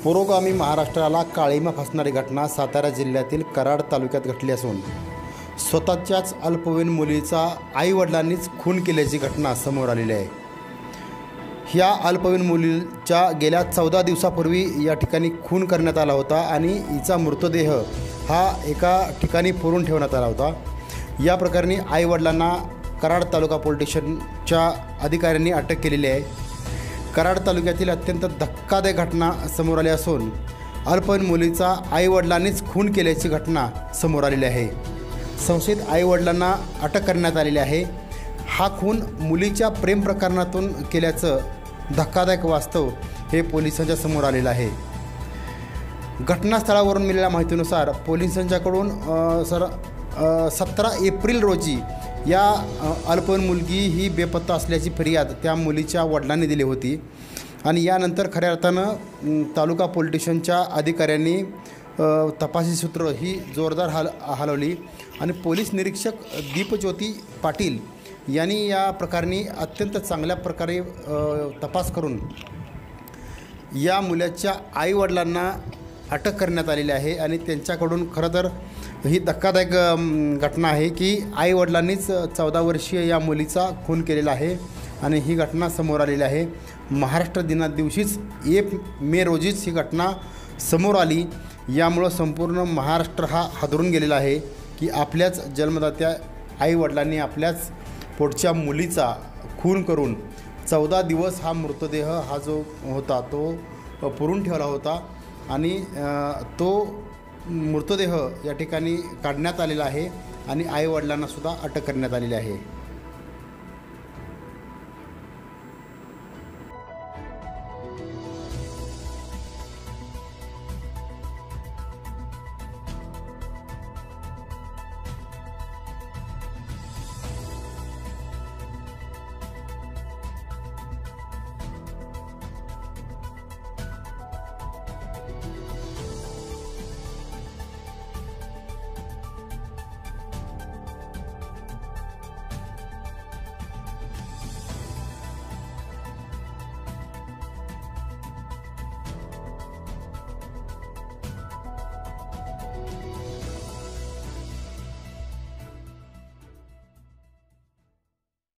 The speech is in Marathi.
पुरोगामी महाराष्ट्राला काळीमा फासणारी घटना सातारा जिल्ह्यातील कराड तालुक्यात घडली असून स्वतःच्याच अल्पवयीन मुलीचा आईवडिलांनीच खून केल्याची घटना समोर आलेली आहे। ह्या अल्पवयीन मुलीच्या गेल्या 14 दिवसापूर्वी या ठिकाणी खून करण्यात आला होता आणि हिचा मृतदेह हा एका ठिकाणी पुरून ठेवण्यात आला होता। या प्रकरणी आईवडिलांना कराड तालुका पोलीस स्टेशनच्या अधिकाऱ्यांनी अटक केलेली आहे। कराड तालुक्यातील अत्यंत धक्कादायक घटना समोर आली असून अल्पवयीन मुलीचा आईवडिलांनीच खून केल्याची घटना समोर आलेली आहे। संशयित आईवडिलांना अटक करण्यात आलेली आहे। हा खून मुलीच्या प्रेम प्रकरणातून केल्याचं धक्कादायक वास्तव हे पोलिसांच्या समोर आलेलं आहे। घटनास्थळावरून मिळालेल्या माहितीनुसार पोलिसांच्याकडून 17 एप्रिल रोजी या अल्पवयीन मुलगी ही बेपत्ता असल्याची फिर्याद त्या मुलीच्या वडिलांनी दिली होती आणि यानंतर खऱ्या अर्थानं तालुका पोलीस स्टेशनच्या अधिकाऱ्यांनी तपासी सूत्र ही जोरदार हलवली आणि पोलीस निरीक्षक दीपज्योती पाटील यांनी या प्रकरणी अत्यंत चांगल्या प्रकारे तपास करून या मुलाच्या आईवडिलांना अटक करण्यात आलेली आहे आणि त्यांच्याकडून खरं तर ही धक्कादायक घटना आहे की आईवडिलांनीच 14 वर्षीय या मुलीचा खून केलेला आहे आणि ही घटना समोर आलेली आहे। महाराष्ट्र दिनादिवशीच 1 मे रोजीच ही घटना समोर आली। यामुळं संपूर्ण महाराष्ट्र हा हादरून गेलेला आहे की आपल्याच जन्मदात्या आईवडिलांनी आपल्याच पोटच्या मुलीचा खून करून 14 दिवस हा मृतदेह हा जो होता तो पुरून ठेवला होता आणि तो मृतदेह या ठिकाणी काढण्यात आलेला आहे आणि आईवडिलांना सुद्धा अटक करण्यात आलेली आहे।